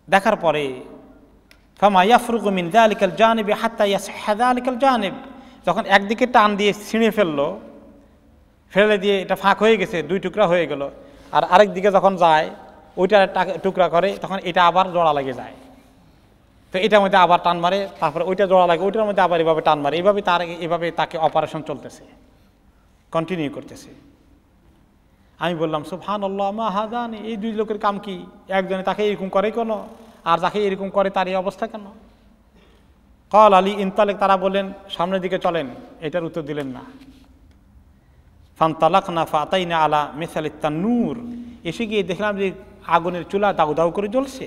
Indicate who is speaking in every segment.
Speaker 1: দেখার পরে ফামা ইয়াফরুগু মিন যালিকাল জানিবি হাত্তা ইয়াসহা যালিকাল জানিব, যখন একদিকে টান দিয়ে ছিঁড়ে ফেলে দিয়ে এটা ফাঁক হয়ে গেছে, দুই টুকরা হয়ে গেল, আর আরেক দিকে যখন যায় ওইটা টুকরা করে, তখন এটা আবার জোড়া লাগে যায়। তো এটার মধ্যে আবার টান মারে, তারপরে ওইটা জোড়া লাগে, ওইটার মধ্যে আবার এভাবে টান মারে, এভাবে তাকে অপারেশন চলতেছে, কন্টিনিউ করতেছে। আমি বললাম সুবহানাল্লাহ মা হাদানি, এই দুই লোকের কাম কি? একজনে তাকে এরকম করে কেন, আর যাকে এরকম করে তার এই অবস্থা কেন? ক্বাল আলী ইনতালিক, তারা বললেন সামনের দিকে চলেন। এটার উত্তর দিলেন না। ফানতালাকনা ফাতাইনা আলা মিসালিত তান্নুর, এসে গিয়ে দেখলাম যে আগুনের চুলা দাউ দাউ করে জ্বলছে।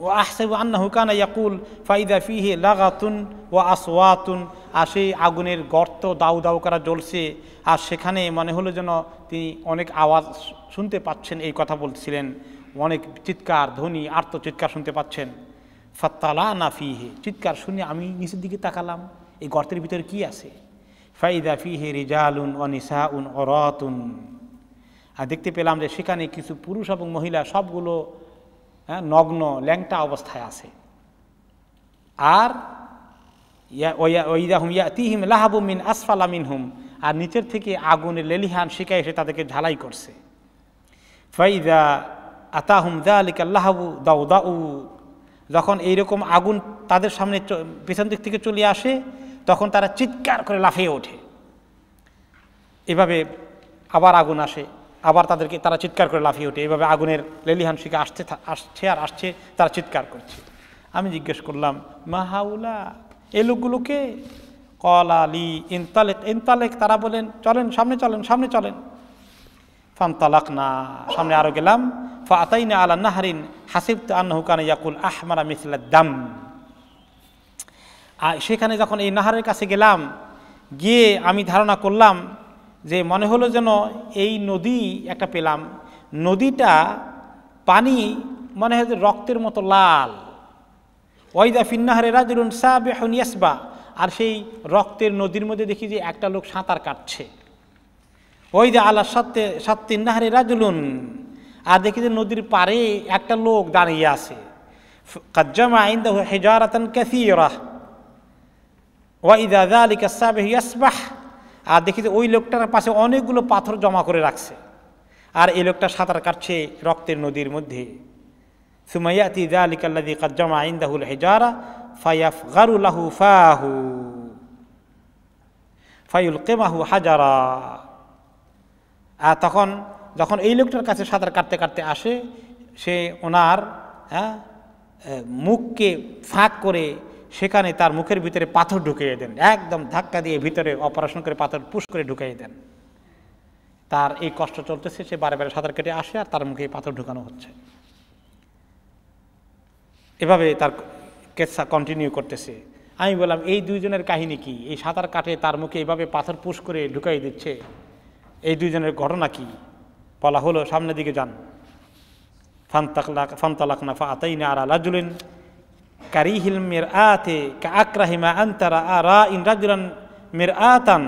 Speaker 1: ও আহসাবু আন্নাহু কানা ইয়াকুল ফাইদা ফিহি লাগাতুন ওয়া আসওয়াতুন, আর সেই আগুনের গর্ত দাউ দাউ করা জ্বলছে, আর সেখানে মনে হলো যেন তিনি অনেক আওয়াজ শুনতে পাচ্ছেন, এই কথা বলছিলেন, অনেক চিৎকার ধ্বনি আর্তচিৎকার শুনতে পাচ্ছেন। ফাত্তালানা ফিহি, চিৎকার শুনে আমি নিচের দিকে তাকালাম, এই গর্তের ভিতরে কি আছে? ফাইদা ফিহি রিজালুন ওয়া নিসাউন অরাতুন, আর দেখতে পেলাম যে সেখানে কিছু পুরুষ এবং মহিলা সবগুলো নগ্ন ল্যাংটা অবস্থায় আছে। আর ওয়াইদাহুম ইয়াতিহিম লাহাবু মিন আসফালা মিনহুম, আর নিচের থেকে আগুনের লেলিহান শিখা এসে তাদেরকে ঝালাই করছে। ফাইদা আতাহুম যালিকা লাহাবু দাউদাউ, যখন এইরকম আগুন তাদের সামনে পেছন দিক থেকে চলে আসে, তখন তারা চিৎকার করে লাফিয়ে ওঠে। এভাবে আবার আগুন আসে, আবার তারা চিৎকার করে লাফিয়ে ওঠে। এইভাবে আগুনের লেলিহান শিখা আসছে, তারা চিৎকার করছে। আমি জিজ্ঞেস করলাম মা হাউলা, এই লোকগুলোকে? ক্বালা লি ইনতালিক, তারা বলেন চলেন, সামনে চলেন। ফানতালাকনা, সামনে আরো গেলাম। ফাতাইনা আলা নাহরিন হাসিবতু আন্নাহু কানা ইয়াকুল আহমারা মিসলাদ দাম, আর সেখানে যখন এই নাহারের কাছে গেলাম, গিয়ে আমি ধারণা করলাম যে মনে হলো যেন এই নদী একটা পেলাম, নদীটা পানি মনে হয় রক্তের মতো লাল। ওয়াইদা ফিন্নাহারে রাজুলুন সাবিহুন ইয়াসবা, আর সেই রক্তের নদীর মধ্যে দেখি যে একটা লোক সাঁতার কাটছে। ওয়াইদা আলা সাত্তিন নাহারে রাজুলুন, আর দেখি যে নদীর পাড়ে একটা লোক দাঁড়িয়ে আছে। কাদ জামা ইনদাহু হিজারাতান কাসীরা ওয়াইদা যালিকা সাবিহু ইয়াসবাহ, আর দেখি যে ওই লোকটার পাশে অনেকগুলো পাথর জমা করে রাখছে, আর এই লোকটা সাঁতার কাটছে রক্তের নদীর মধ্যে। সুম্মা ইয়াতি যালিকা আল্লাযী কাদ জামা ইনদাহুল হিজারা ফায়াফগারু লাহু ফাহু ফায়ুলকিমাহু হাজারা, আর তখন যখন এই লোকটার কাছে সাঁতার কাটতে কাটতে আসে, সে ওনার মুখকে ফাঁক করে সেখানে তার মুখের ভিতরে পাথর ঢুকিয়ে দেন, একদম ধাক্কা দিয়ে ভিতরে অপারেশন করে পাথর পুশ করে ঢুকিয়ে দেন। তার এই কষ্ট চলতেছে, সে বারে বারে সাঁতার কেটে আসে আর তার মুখে পাথর ঢুকানো হচ্ছে। এভাবে তার কেসা কন্টিনিউ করতেছে। আমি বললাম এই দুইজনের কাহিনী কি? এই সাঁতার কাটে তার মুখে এইভাবে পাথর পুশ করে ঢুকাই দিচ্ছে, এই দুইজনের ঘটনা কি? বলা হলো সামনের দিকে যান। ফানতালাকনা ফাতাইনা আলা রাজুলিন কারিহিল মিরআতে কাআকরাহিমা আনতারা আরাইন রাজুলান মিরআতান,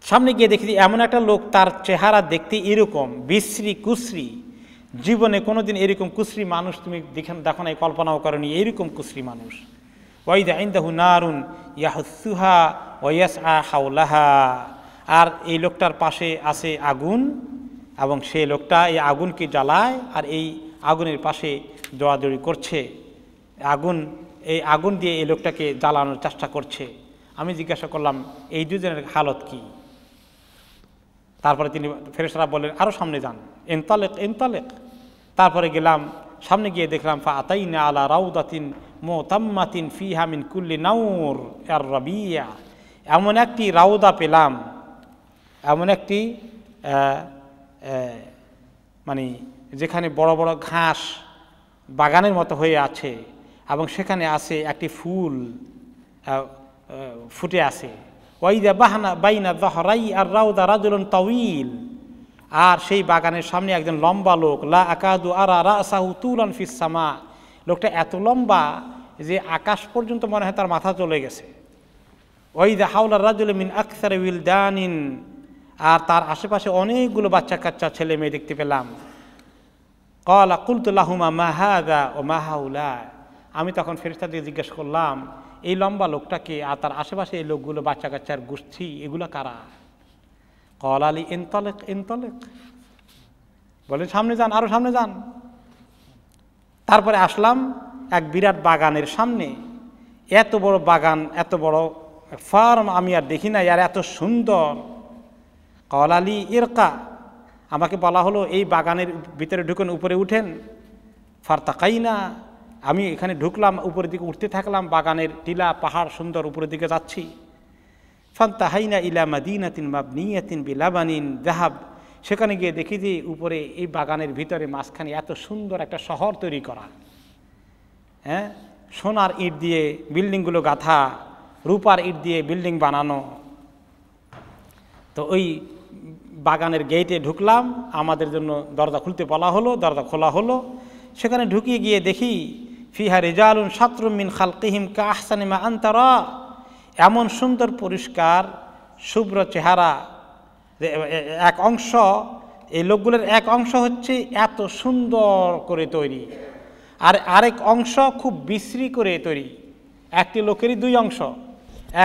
Speaker 1: সামনে গিয়ে দেখি এমন একটা লোক, তার চেহারা দেখতে এরকম বিশ্রী কুশ্রী, জীবনে কোনোদিন এরকম কুশ্রী মানুষ তুমি দেখো নাই, কল্পনাও করনি এরকম কুশ্রী মানুষ। ওয়াইদা ইনদাহু নারুন ইয়াহুসুহা ওয়া ইয়াসআ হাওলাহা, আর এই লোকটার পাশে আছে আগুন, এবং সেই লোকটা এই আগুনকে জ্বালায় আর এই আগুনের পাশে দৌড়াদৌড়ি করছে, এই আগুন দিয়ে এই লোকটাকে জ্বালানোর চেষ্টা করছে। আমি জিজ্ঞাসা করলাম এই দুজনের হালত কি? তারপরে তিনি ফেরেশতারা বললেন আরও সামনে যান, ইনতালিক। তারপরে গেলাম, সামনে গিয়ে দেখলাম ফাতাইনা আলা রাউদাতিন মুতাম্মাতিন ফিহা মিন কুল্লি নাউর আর রাবিয়া, এমন একটি রাউদা পেলাম, এমন একটি মানে যেখানে বড় বড় ঘাস বাগানের মতো হয়ে আছে, এবং সেখানে আছে একটি ফুল ফুটে আছে। ওয়াইদা বাহানা বাইনা যহরাই আর রাউদা রাজুলুন তাওয়িল, আর সেই বাগানের সামনে একজন লম্বা লোক, লা আকাদু আরা রাসাহু তুলান ফিস সামা, লোকটা এত লম্বা যে আকাশ পর্যন্ত মনে হয় তার মাথা চলে গেছে। ওয়াইদা হাওলা রাজুল মিন আকসার উইলদানিন, আর তার আশেপাশে অনেকগুলো বাচ্চা কাচ্চা ছেলে মেয়ে দেখতে পেলাম। ক্বালা কুলতু লাহুমা মা হাযা ওয়া মা হাউলা। আমি তখন ফেরেশতাদের জিজ্ঞেস করলাম, এই লম্বা লোকটাকে আর তার আশেপাশে এই লোকগুলো বাচ্চা কাচ্চার গোষ্ঠী, এগুলো কারা? ক্বালা লি ইনতালিক ইনতালিক, বলে সামনে যান, আরো সামনে যান। তারপরে আসলাম এক বিরাট বাগানের সামনে। এত বড় বাগান, এত বড় ফার্ম আমি আর দেখি নাই, আর এত সুন্দর। ক্বালা লি ইরকা, আমাকে বলা হলো এই বাগানের ভিতরে ঢুকেন, উপরে উঠেন। ফারতাকাইনা, আমি এখানে ঢুকলাম, উপরের দিকে উঠতে থাকলাম, বাগানের টিলা পাহাড় সুন্দর, উপরের দিকে যাচ্ছি। ফান্তাহাইনা ইলা মাদিনাতিন মাবনিয়াতিন বিলাবানিন যাহাব, সেখানে গিয়ে দেখি যে উপরে এই বাগানের ভিতরে মাঝখানে এত সুন্দর একটা শহর তৈরি করা, হ্যাঁ, সোনার ইট দিয়ে বিল্ডিংগুলো গাঁথা, রূপার ইট দিয়ে বিল্ডিং বানানো। তো ওই বাগানের গেটে ঢুকলাম, আমাদের জন্য দরজা খুলতে বলা হলো, দরজা খোলা হলো। সেখানে ঢুকিয়ে গিয়ে দেখি ফিহা রিজালুন শাতরুম মিন খালকিহিম কা আহসানি মা আনতারা, এমন সুন্দর পরিষ্কার শুভ্র চেহারা। এক অংশ, এই লোকগুলোর এক অংশ হচ্ছে এত সুন্দর করে তৈরি, আর আরেক অংশ খুব বিশ্রী করে তৈরি। একটি লোকেরই দুই অংশ,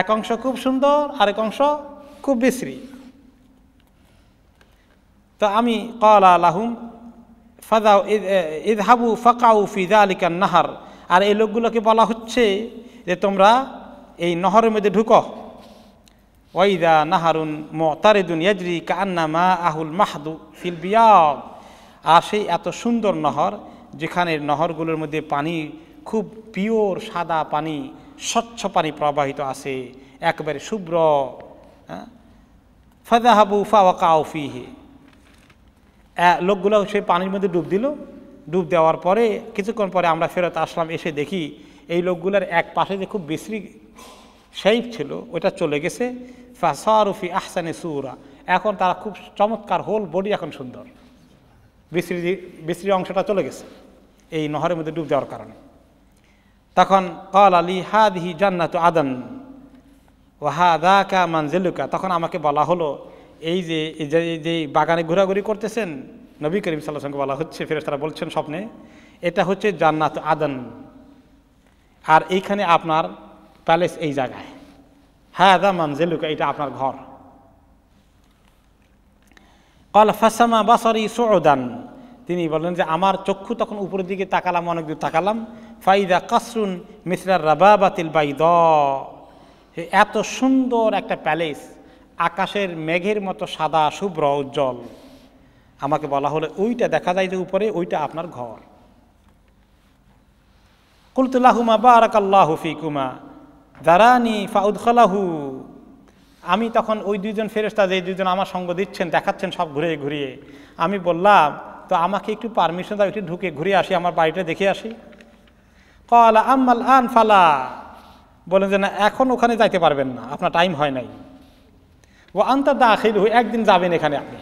Speaker 1: এক অংশ খুব সুন্দর, আরেক অংশ খুব বিশ্রী। তো আমি ক্বালা লাহুম ফাযাউ ইযহাবু ফাকাউ ফি যালিকান নাহার, আর এই লোকগুলোকে বলা হচ্ছে যে তোমরা এই নহরের মধ্যে ঢুকো। ওয়াইদা নাহারুন মুতারিদুন ইয়াজরি কাআন্না মাআহুল মাহদু ফিল বিয়াদ, আর সেই এত সুন্দর নহর, যেখানে নহরগুলোর মধ্যে পানি খুব পিওর সাদা পানি, স্বচ্ছ পানি প্রবাহিত আছে, একেবারে শুভ্র। ফাযাহাবু ফাওয়াকাউ ফিহি, লোকগুলো সেই পানির মধ্যে ডুব দিল। ডুব দেওয়ার পরে কিছুক্ষণ পরে আমরা ফেরত আসলাম, এসে দেখি এই লোকগুলোর এক পাশে যে খুব বিশ্রী শেপ ছিল ওটা চলে গেছে। ফাসারু ফি আহসানি সূরা, এখন তারা খুব চমৎকার, হোল বডি এখন সুন্দর, বিশ্রী অংশটা চলে গেছে এই নহরের মধ্যে ডুব দেওয়ার কারণে। তখন ক্বালা লি হাযিহি জান্নাতু আদন ওয়া হাযাকা মানজিলুকা, তখন আমাকে বলা হলো এই যে বাগানে ঘোরাঘুরি করতেছেন, নবী করিম সাল্লাল্লাহু আলাইহি ওয়াসাল্লামকে বলা হচ্ছে, ফেরেশতারা বলছেন স্বপ্নে, এটা হচ্ছে জান্নাত আদন, আর এইখানে আপনার প্যালেস এই জায়গায়, হাযা মানজিলুকা, এটা আপনার ঘর। ক্বালা ফাসামা বাসারি সুউদান, তিনি বললেন যে আমার চক্ষু তখন উপরের দিকে তাকালাম, অনেক দূর তাকালাম। ফাইদা কাসরুন মিসলার রাবাবাতিল বাইদা, এত সুন্দর একটা প্যালেস, আকাশের মেঘের মতো সাদা শুভ্র উজ্জ্বল। আমাকে বলা হলো ওইটা দেখা যায় যে উপরে, ওইটা আপনার ঘর। কুলতু লাহুমা বারাকাল্লাহু ফিকুমা দারানি ফাউদখালাহু, আমি তখন ওই দুইজন ফেরেশতা, যে দুইজন আমার সঙ্গ দিচ্ছেন, দেখাচ্ছেন সব ঘুরিয়ে ঘুরিয়ে, আমি বললাম তো আমাকে একটু পারমিশন দাও, একটু ঢুকে ঘুরে আসি, আমার বাড়িটা দেখে আসি। ক্বালা আম্মাল আন ফালা, বলেন যে না, এখন ওখানে যাইতে পারবেন না, আপনার টাইম হয় নাই। ও আনতা দাখিলহু, একদিন যাবেন এখানে আপনি।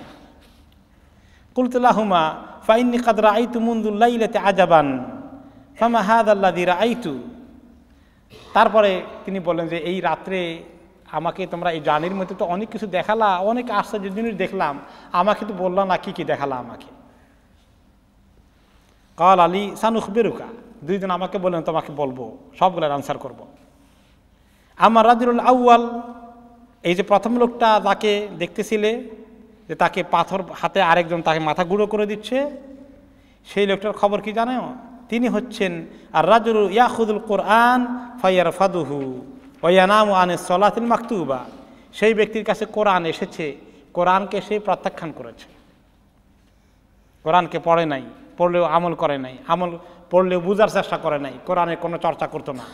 Speaker 1: কুলতু লাহুমা ফাইন্নী কাদ রাআইতু মুনযুল লাইলাতি আজাবান ফামা হাযাল্লাযী রাআইতু, তারপরে তিনি বলেন যে এই রাত্রে আমাকে তোমরা এই জার্নির মধ্যে তো অনেক কিছু দেখালা, অনেক আশ্চর্য জিনিস দেখলাম, আমাকে তো বললাম না কি কি দেখালা আমাকে। ক্বালা লি সানুখবিরুকা, দুইজন আমাকে বললেন তোমাকে বলবো, সবগুলোর আনসার করব। আমার রাজুল আউয়াল, এই যে প্রথম লোকটা তাকে দেখতেছিলে যে তাকে পাথর হাতে আরেকজন তাকে মাথা গুঁড়ো করে দিচ্ছে, সেই লোকটার খবর কি জানো? তিনি হচ্ছেন আর রাজুল ইয়াখুদুল কোরআন ফায়ারফাদুহু ওয়া ইয়ানামু আনিস সালাতিল মাকতুবা, সেই ব্যক্তির কাছে কোরআন এসেছে, কোরআনকে সে প্রত্যাখ্যান করেছে, কোরআনকে পড়ে নাই, পড়লেও আমল করে নাই, আমল পড়লেও বুঝার চেষ্টা করে নাই, কোরআনের কোনো চর্চা করতো না,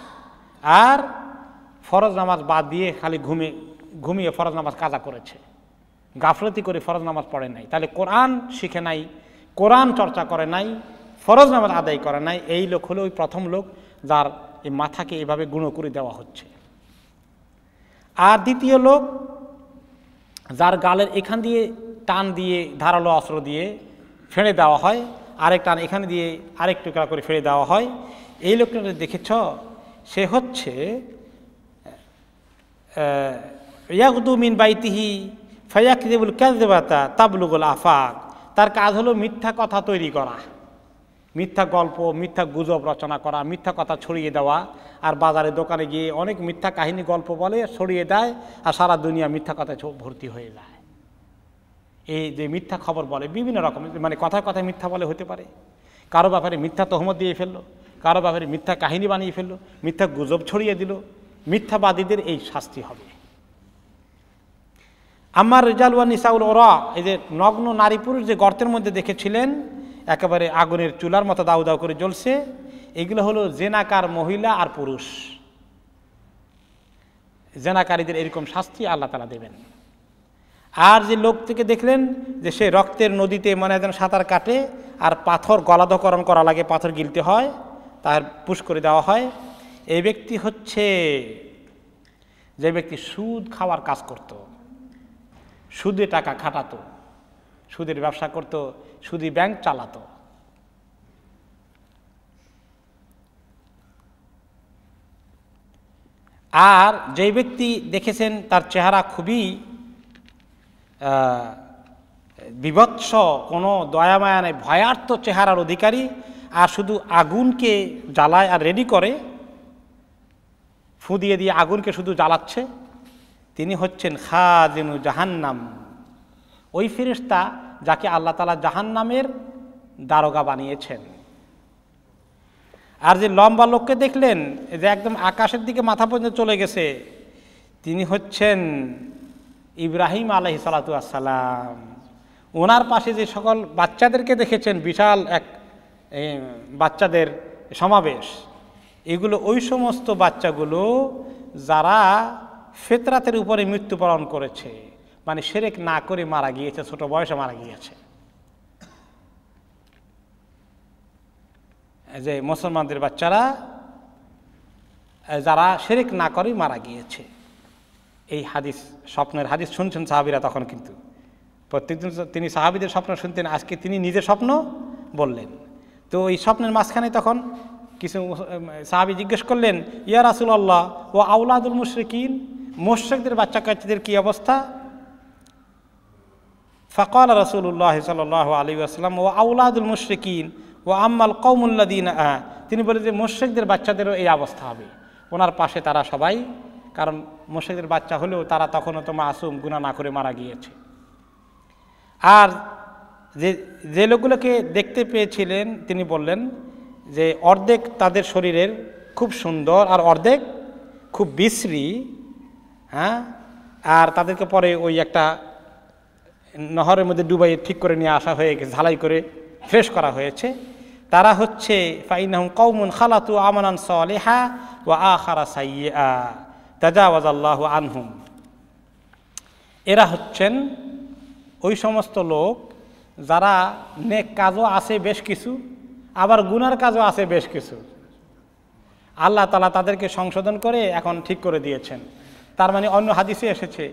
Speaker 1: আর ফরজ নামাজ বাদ দিয়ে খালি ঘুমিয়ে ফরজ নামাজ কাজা করেছে, গাফলতি করে ফরজ নামাজ পড়ে নাই। তাহলে কোরআন শিখে নাই, কোরআন চর্চা করে নাই, ফরজ নামাজ আদায় করে নাই। এই লোক হলো ওই প্রথম লোক যার এই মাথাকে এভাবে গুঁড়ো করে দেওয়া হচ্ছে। আর দ্বিতীয় লোক যার গালের এখান দিয়ে টান দিয়ে ধারালো অস্ত্র দিয়ে ফেড়ে দেওয়া হয়, আরেক টান এখানে দিয়ে আরেক টুকরা করে ফেড়ে দেওয়া হয়, এই লোকটা দেখেছ, সে হচ্ছে ইয়াগদু মিন বাইতিহি ফায়াকযিবুল কাযবাতা তাবলুগুল আফাক, তার কাজ হলো মিথ্যা কথা তৈরি করা, মিথ্যা গল্প, মিথ্যা গুজব রচনা করা, মিথ্যা কথা ছড়িয়ে দেওয়া, আর বাজারে দোকানে গিয়ে অনেক মিথ্যা কাহিনী গল্প বলে ছড়িয়ে দেয়, আর সারা দুনিয়া মিথ্যা কথায় ভর্তি হয়ে যায়। এই যে মিথ্যা খবর বলে বিভিন্ন রকম, মানে কথায় কথায় মিথ্যা বলে হতে পারে, কারো ব্যাপারে মিথ্যা তহমত দিয়ে ফেললো, কারো ব্যাপারে মিথ্যা কাহিনী বানিয়ে ফেললো, মিথ্যা গুজব ছড়িয়ে দিল, মিথ্যাবাদীদের এই শাস্তি হবে। আমার রিজাল ওয়া নিসাউল ওরা, এই যে নগ্ন নারী পুরুষ যে গর্তের মধ্যে দেখেছিলেন একেবারে আগুনের চুলার মতো দাউ দাউ করে জ্বলছে, এগুলো হলো জেনাকার মহিলা আর পুরুষ। জেনাকারীদের এরকম শাস্তি আল্লাহ তাআলা দেবেন। আর যে লোকটিকে দেখলেন যে সে রক্তের নদীতে মনে যেন সাঁতার কাটে, আর পাথর গলাধকরণ করা লাগে, পাথর গিলতে হয়, তার পুশ করে দেওয়া হয়, এই ব্যক্তি হচ্ছে যে ব্যক্তি সুদ খাওয়ার কাজ করত, সুদে টাকা খাটাতো, সুদের ব্যবসা করত, সুদি ব্যাংক চালাতো। আর যেই ব্যক্তি দেখেছেন তার চেহারা খুবই বিভৎস, কোনো দয়া মায়া নেই, ভয়ার্ত চেহারার অধিকারী, আর শুধু আগুনকে জ্বালায় আর রেডি করে, ফু দিয়ে দিয়ে আগুনকে শুধু জ্বালাচ্ছে, তিনি হচ্ছেন খাজিনু জাহান্নাম, ওই ফেরেশতা যাকে আল্লাহ তাআলা জাহান্নামের দারোগা বানিয়েছেন। আর যে লম্বা লোককে দেখলেন যে একদম আকাশের দিকে মাথা পর্যন্ত চলে গেছে, তিনি হচ্ছেন ইব্রাহিম আলাইহিস সালাতু ওয়াস সালাম। ওনার পাশে যে সকল বাচ্চাদেরকে দেখেছেন, বিশাল এক বাচ্চাদের সমাবেশ, এগুলো ওই সমস্ত বাচ্চাগুলো যারা ফিতরাতের উপরে মৃত্যুবরণ করেছে, মানে শিরক না করে মারা গিয়েছে, ছোট বয়সে মারা গিয়েছে। যে মুসলমানদের বাচ্চারা যারা শিরক না করে মারা গিয়েছে, এই হাদিস, স্বপ্নের হাদিস শুনছেন সাহাবীরা তখন, কিন্তু প্রত্যেকদিন তিনি সাহাবীদের স্বপ্ন শুনতেন, আজকে তিনি নিজের স্বপ্ন বললেন। তো এই স্বপ্নের মাঝখানে তখন কিছু সাহাবী জিজ্ঞেস করলেন, ইয়া রাসূলুল্লাহ ও আওলাদুল মুশরিকিন, মুশরিকদের বাচ্চা কাচ্চাদের কি অবস্থা? ফাকাল রাসূলুল্লাহ সাল্লাল্লাহু আলাইহি ওয়াসাল্লাম ও আওলাদুল মুশরিকিন ও আম্মাল কওমুল্লাযিনা, তিনি বলেন যে মুশরিকদের বাচ্চাদেরও এই অবস্থা হবে। ওনার পাশে তারা সবাই, কারণ মুশরিকদের বাচ্চা হলেও তারা তখনও তো মাসুম, গুনাহ না করে মারা গিয়েছে। আর যে লোকগুলোকে দেখতে পেয়েছিলেন তিনি বললেন যে অর্ধেক তাদের শরীরের খুব সুন্দর আর অর্ধেক খুব বিশ্রী, হ্যাঁ, আর তাদেরকে পরে ওই একটা নহরের মধ্যে ডুবাই ঠিক করে নিয়ে আসা হয়ে গেছে, ঝালাই করে ফ্রেশ করা হয়েছে। তারা হচ্ছে ফাইনাহুম কওমুন খালাতু আমালান সালিহা ওয়া আখারা সাইয়্যা তাজাওয়াজাল্লাহু আনহুম। এরা হচ্ছেন ওই সমস্ত লোক যারা নেক কাজও আছে বেশ কিছু, আবার গুনার কাজও আছে বেশ কিছু, আল্লাহ তাআলা তাদেরকে সংশোধন করে এখন ঠিক করে দিয়েছেন। তার মানে অন্য হাদিসে এসেছে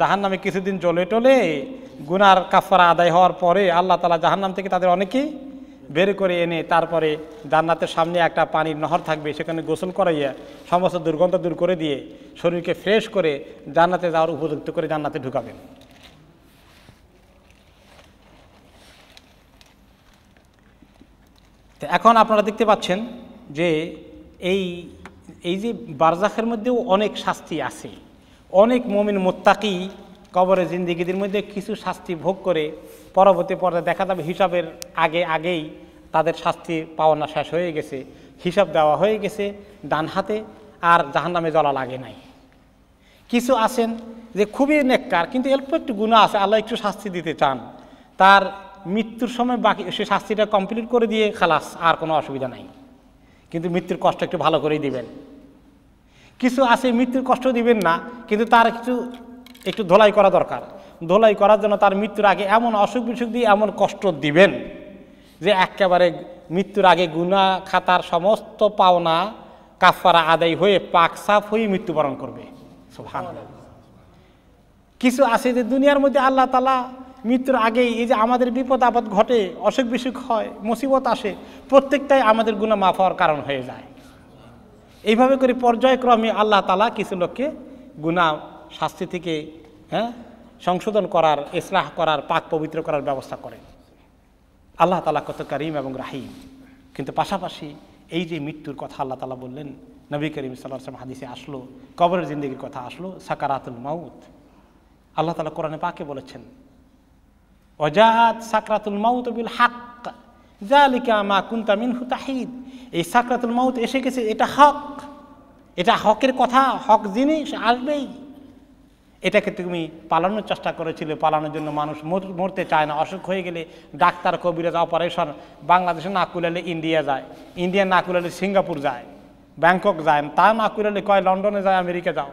Speaker 1: জাহান্নামে কিছুদিন জ্বলে টলে গুনার কাফারা আদায় হওয়ার পরে আল্লাহ তাআলা জাহান্নাম থেকে তাদের অনেকেই বের করে এনে তারপরে জান্নাতের সামনে একটা পানির নহর থাকবে, সেখানে গোসল করাইয়া সমস্ত দুর্গন্ধ দূর করে দিয়ে শরীরকে ফ্রেশ করে জান্নাতে যাওয়ার উপযুক্ত করে জান্নাতে ঢুকাবেন। এখন আপনারা দেখতে পাচ্ছেন যে এই যে বারজাখের মধ্যেও অনেক শাস্তি আছে। অনেক মুমিন মুত্তাকি কবরে জিন্দেগীদের মধ্যে কিছু শাস্তি ভোগ করে পরবর্তী পর্যায়ে দেখা যাবে হিসাবের আগেই তাদের শাস্তি পাওনা শেষ হয়ে গেছে, হিসাব দেওয়া হয়ে গেছে ডান হাতে, আর জাহান্নামে জ্বলা লাগে নাই। কিছু আছেন যে খুবই নেককার, কিন্তু অল্প একটু গুনাহ আছে, আল্লাহ একটু শাস্তি দিতে চান, তার মৃত্যুর সময় বাকি সে শাস্তিটা কমপ্লিট করে দিয়ে খালাস, আর কোনো অসুবিধা নাই, কিন্তু মৃত্যুর কষ্ট একটু ভালো করেই দিবেন। কিছু আছে মৃত্যুর কষ্ট দিবেন না, কিন্তু তার একটু ধোলাই করা দরকার। ধোলাই করার জন্য তার মৃত্যুর আগে এমন অসুখ বিসুখ দিয়ে এমন কষ্ট দিবেন যে একেবারে মৃত্যুর আগে গুনাহ খাতার সমস্ত পাওনা কাফারা আদায় হয়ে পাক সাফ হয়ে মৃত্যুবরণ করবে। সুবহানাল্লাহ। কিছু আছে যে দুনিয়ার মধ্যে আল্লাহ তাআলা মৃত্যুর আগেই এই যে আমাদের বিপদ আপদ ঘটে, অসুখ বিসুখ হয়, মুসিবত আসে, প্রত্যেকটাই আমাদের গুনাহ মাফ হওয়ার কারণ হয়ে যায়। এইভাবে করে পর্যায়ক্রমে আল্লাহ তাআলা কিছু লোককে গুনাহ শাস্তি থেকে সংশোধন করার, ইসলাহ করার, পাক পবিত্র করার ব্যবস্থা করেন। আল্লাহ তাআলা কত করিম এবং রাহিম। কিন্তু পাশাপাশি এই যে মৃত্যুর কথা আল্লাহ তাআলা বললেন, নবী করিম সাল্লাল্লাহু আলাইহি ওয়াসাল্লাম হাদিসে আসলো, কবরের জিন্দেগির কথা আসলো, সাকারাতুল মাউত। আল্লাহ তাআলা কোরআনে পাকে বলেছেন, ওয়াজাআত সাকরাতুল মাউত বিল হক যালিকা মা কুনতা মিনহু তাহিদ। এই সাকরাতুল মাউত এসে গেছে, এটা হক, এটা হকের কথা, হক জিনিস আসবেই। এটাকে তুমি পালানোর চেষ্টা করেছিলে, পালানোর জন্য মানুষ মরতে চায় না। অসুখ হয়ে গেলে ডাক্তার, কবিরাজ, অপারেশন, বাংলাদেশে না কুলালে ইন্ডিয়া যায়, ইন্ডিয়া না কুলালে সিঙ্গাপুর যায়, ব্যাংকক যায়, তা না কুলালে কয় লন্ডনে যায়, আমেরিকা যাও,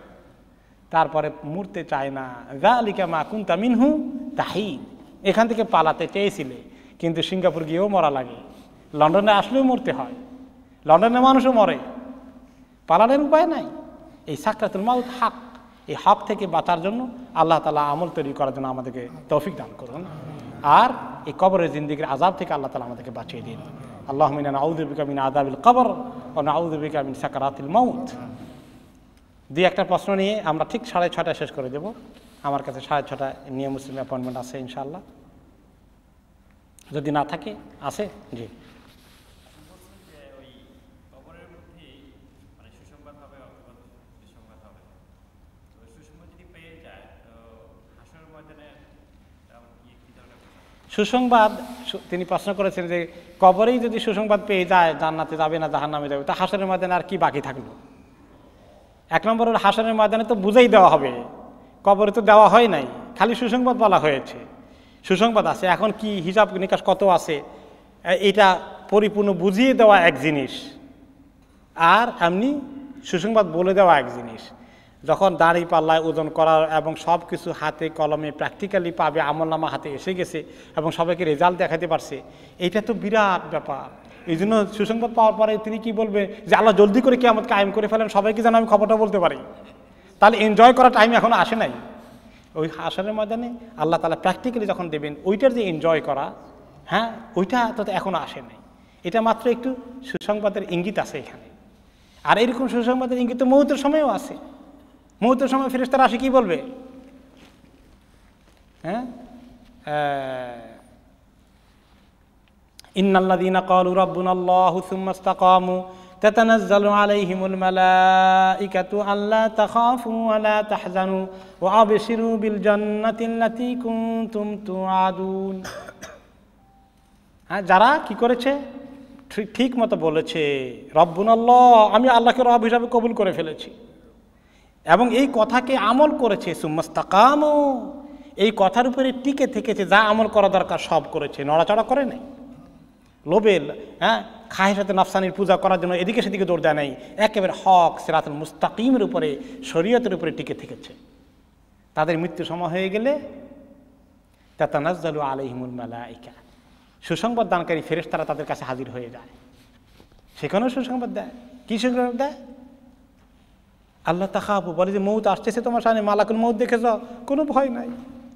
Speaker 1: তারপরে মরতে চায় না। যালিকা মা কুনতা মিনহু তাহিদ। এখান থেকে পালাতে চেয়েছিলে, কিন্তু সিঙ্গাপুর গিয়েও মরা লাগে, লন্ডনে আসলেও মরতে হয়, লন্ডনে মানুষও মরে, পালানোর উপায় নাই। এই সাকরাতুল মাউত হক, এই হক থেকে বাঁচার জন্য আল্লাহ তাআলা আমল তৈরি করার জন্য আমাদেরকে তৌফিক দান করুন। আর এই কবরের জিন্দেগির আযাব থেকে আল্লাহ তাআলা আমাদেরকে বাঁচিয়ে দিন। আল্লাহুম্মা ইন্না নাউযু বিকা মিন আযাবিল কবর ওয়া নাউযু বিকা মিন সাকারাতিল মাউত। দুই একটা প্রশ্ন নিয়ে আমরা ঠিক 6:30 শেষ করে দেব। আমার কাছে 6:30 নিয়ে মুসলিম অ্যাপয়েন্টমেন্ট আছে ইনশাআল্লাহ, যদি না থাকে আছে। জি, সুসংবাদ তিনি প্রশ্ন করেছেন যে কবরেই যদি সুসংবাদ পেয়ে যায় জান্নাতে যাবে না জাহান্নামে যাবে, তা হাসরের ময়দানে আর কি বাকি থাকলো? এক নম্বর হলো হাসরের ময়দানে তো বুঝেই দেওয়া হবে, কবরে তো দেওয়া হয় নাই, খালি সুসংবাদ বলা হয়েছে। সুসংবাদ আছে, এখন কি হিসাব নিকাশ কত আছে এটা পরিপূর্ণ বুঝিয়ে দেওয়া এক জিনিস, আর এমনি সুসংবাদ বলে দেওয়া এক জিনিস। যখন দাঁড়ি পাল্লায় ওজন করার এবং সব কিছু হাতে কলমে প্র্যাকটিক্যালি পাবে, আমলনামা হাতে এসে গেছে এবং সবাইকে রেজাল্ট দেখাতে পারছে, এইটা তো বিরাট ব্যাপার। এই জন্য সুসংবাদ পাওয়ার পরে তিনি কি বলবে যে আল্লাহ জলদি করে কিয়ামত কায়েম করে ফেলেন, সবাইকে যেন আমি খবরটা বলতে পারি। তাহলে এনজয় করার টাইম এখনো আসে নাই। ওই হাসরের ময়দানে আল্লাহ তাআলা প্র্যাকটিক্যালি যখন দেবেন, ওইটার যে এনজয় করা, হ্যাঁ, ওইটা তো এখনো আসে নাই। এটা মাত্র একটু সুসংবাদের ইঙ্গিত আছে এখানে। আর এরকম সুসংবাদের ইঙ্গিত তো মৌতের সময়ও আছে। মৌতের সময় ফেরেশতারা আসে কি বলবে? হ্যাঁ, ইন্নাল্লাযীনা ক্বালু রাব্বুনাল্লাহু সুম্মা ইসতাকামু তাতানাজ্জালু আলাইহিমুল মালাঈকাতু আল্লা তাখাফু ওয়া লা তাহজানু ওয়া আবশিরু বিল জান্নাতিল্লাতী কুনতুম তুআদুন। হ্যাঁ, যারা কি করেছে? ঠিক মতো বলেছে রব্বুনাল্লাহ, আমি আল্লাহকে রব হিসাবে কবুল করে ফেলেছি এবং এই কথাকে আমল করেছে। সুম্মা ইসতাকামু, এই কথার উপরে টিকে থেকেছে, যা আমল করা দরকার সব করেছে, নড়াচড়া করে নাই। লোভের, হ্যাঁ, খায়ের সাথে নাফসানির পূজা করার জন্য এদিকে সেদিকে দৌড় দেয় নাই, একেবারে হক সিরাতুল মুস্তাকিমের উপরে, শরীয়তের উপরে টিকে থেকেছে। তাদের মৃত্যু সময় হয়ে গেলে তাতানাজ্জালু আলাইহিমুল মালাঈকা, সুসংবাদ দানকারী ফেরেশতারা তাদের কাছে হাজির হয়ে যায়। সেখানেও সুসংবাদ দেয়। কি সুসংবাদ দেয়? আল্লাহ তাখাফু, বলে যে মৌত আসতেছে তোমার সামনে, মালাকুল মৌত দেখেছ, কোনো ভয় নাই,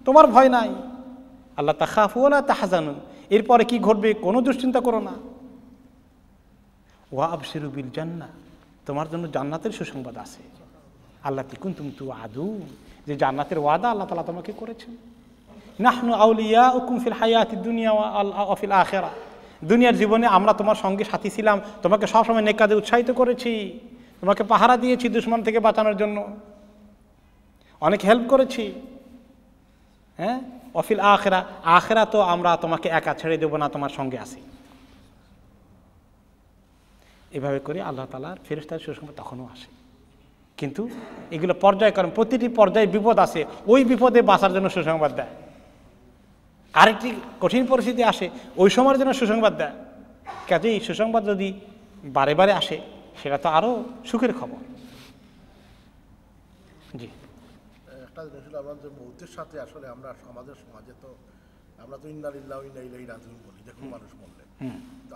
Speaker 1: তোমার ভয় নাই। আল্লাহ তাখাফু ওয়া লা তাহজানু, এরপরে কি ঘটবে কোনো দুশ্চিন্তা করো না। ওয়া আবশিরু বিল জান্নাহ, তোমার জন্য জান্নাতের সুসংবাদ আছে। আল্লাতী কুনতুম তুআদুন, যে জান্নাতের ওয়াদা আল্লাহ তাআলা তোমাকে করেছেন। নাহনু আউলিয়াউকুম ফিল হায়াতিদ দুনিয়া ওয়া ফিল আখিরাহ, দুনিয়ার জীবনে আমরা তোমার সঙ্গে সাথী ছিলাম, তোমাকে সবসময় নেক কাজে উৎসাহিত করেছি, তোমাকে পাহারা দিয়েছি দুশমন থেকে বাঁচানোর জন্য, অনেক হেল্প করেছি। হ্যাঁ, অফিল আখিরা, আখিরা তো আমরা তোমাকে একা ছেড়ে দেবো না, তোমার সঙ্গে আছি। এভাবে করে আল্লাহ তাআলার ফেরেশতার সুসংবাদ তখনও আসে। কিন্তু এগুলো পর্যায়ক্রমে, প্রতিটি পর্যায়ে বিপদ আছে, ওই বিপদে বাঁচার জন্য সুসংবাদ দেয়। আরেকটি কঠিন পরিস্থিতি আসে, ওই সময়ের জন্য সুসংবাদ দেয়। কাজেই সুসংবাদ যদি বারে বারে আসে, সেটা তো আরও সুখের খবর। জি,
Speaker 2: একটা জিনিস হলো আমাদের মৌতের সাথে আসলে আমরা আমাদের সমাজে তো আমরা তো ইন্না লিল্লাহি ওয়া ইন্না ইলাইহি রাজিউন বলি, যে কোনো মানুষ মরলে। তো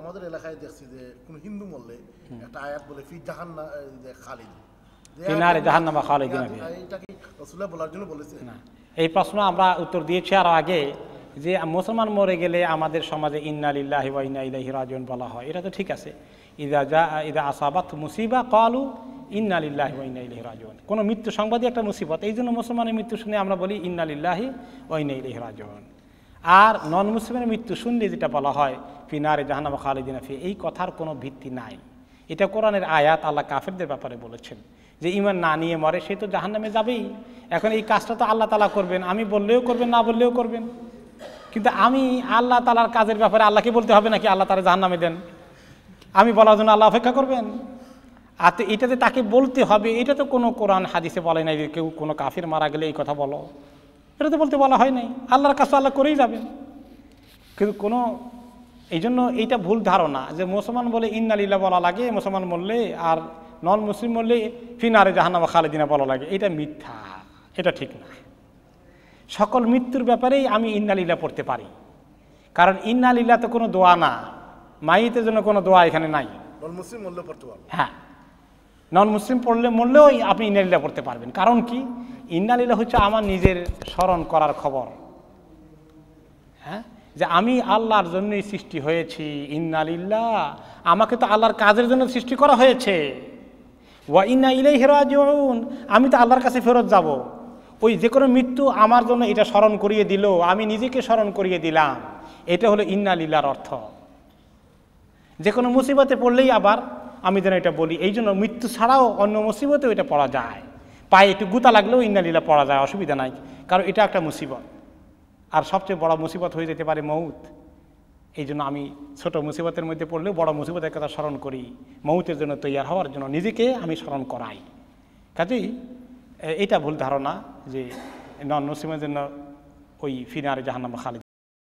Speaker 2: আমাদের এলাকায় দেখছি যে কোনো হিন্দু মরলে একটা আয়াত বলে ফি জাহান্নাম খালিদ,
Speaker 1: জাহান্নামা খালিদিন।
Speaker 2: এটা কি রাসূলুল্লাহ বলার জন্য বলেছে? না,
Speaker 1: এই প্রশ্ন আমরা উত্তর দিয়েছি আরও আগে, যে মুসলমান মরে গেলে আমাদের সমাজে ইন্না লিল্লাহি ওয়া ইন্না ইলাইহি রাজিউন বলা হয়, এটা তো ঠিক আছে। ইদা আসাবাত মুসিবা ক্বালু ইন্না লিল্লাহি ওয়া ইন্না ইলাইহি রাজিউন। কোনো মৃত্যু সংবাদই একটা মুসিবত, এই জন্য মুসলমানের মৃত্যু শুনে আমরা বলি ইন্না লিল্লাহি ওয়া ইন্না ইলাইহি রাজিউন। আর নন মুসলিমের মৃত্যু শুনলে যেটা বলা হয় ফিনারে জাহান্নাম খালিদিনা ফি, এই কথার কোনো ভিত্তি নাই। এটা কোরআনের আয়াত, আল্লাহ কাফেরদের ব্যাপারে বলেছেন যে ঈমান না নিয়ে মরে সে তো জাহান্নামে যাবেই। এখন এই কাজটা তো আল্লাহ তাআলা করবেন, আমি বললেও করবেন না বললেও করবেন, কিন্তু আমি আল্লাহ তাআলার কাজের ব্যাপারে আল্লাহকে বলতে হবে নাকি আল্লাহ তাআলা জাহান্নামে দেন? আমি বলার জন্য আল্লাহ অপেক্ষা করবেন? আর তো এটাতে তাকে বলতে হবে, এটা তো কোনো কোরআন হাদিসে বলে নাই যে কেউ কোনো কাফির মারা গেলে এই কথা বলো, এটা তো বলতে বলা হয় নাই। আল্লাহর কাজ আল্লাহ করেই যাবেন। কিন্তু কোনো এই জন্য এইটা ভুল ধারণা যে মুসলমান বলে ইন্না লিল্লাহ বলা লাগে, মুসলমান বললে, আর নন মুসলিম বললে ফিনারে জাহান্নাম খালিদিনা বলা লাগে, এটা মিথ্যা, এটা ঠিক না। সকল মৃত্যুর ব্যাপারেই আমি ইন্না লিল্লাহ পড়তে পারি, কারণ ইন্না লিল্লাহ তো কোনো দোয়া না, মাইতের জন্য কোনো দোয়া এখানে নাই।
Speaker 2: নন মুসলিম মরলে পড়তে পারবো,
Speaker 1: হ্যাঁ, নন মুসলিম মরলেও আপনি ইন্না লিল্লাহ পড়তে পারবেন। কারণ কি, ইন্না লিল্লাহ হচ্ছে আমার নিজের স্মরণ করার খবর, হ্যাঁ, যে আমি আল্লাহর জন্যই সৃষ্টি হয়েছি। ইন্না লিল্লাহ, আমাকে তো আল্লাহর কাজের জন্য সৃষ্টি করা হয়েছে। ওয়া ইন্না ইলাইহি রাজিউন, আমি তো আল্লাহর কাছে ফেরত যাব। ওই যে কোনো মৃত্যু আমার জন্য এটা স্মরণ করিয়ে দিল, আমি নিজেকে স্মরণ করিয়ে দিলাম, এটা হলো ইন্না লিল্লাহর অর্থ। যে কোনো মুসিবতে পড়লেই আবার আমি যেন এটা বলি। এই জন্য মৃত্যু ছাড়াও অন্য মুসিবতেও এটা পড়া যায়, পায়ে একটু গুতা লাগলেও ইন্না লিল্লাহ পড়া যায়, অসুবিধা নাই, কারণ এটা একটা মুসিবত। আর সবচেয়ে বড় মুসিবত হয়ে যেতে পারে মৌত। এই জন্য আমি ছোট মুসিবতের মধ্যে পড়লেও বড় মুসিবতের কথা স্মরণ করি, মৌতের জন্য তৈয়ার হওয়ার জন্য নিজেকে আমি স্মরণ করাই। কাজেই এটা ভুল ধারণা যে নন মুসলিমের জন্য ওই ফিনারে জাহান্নাম খালিদ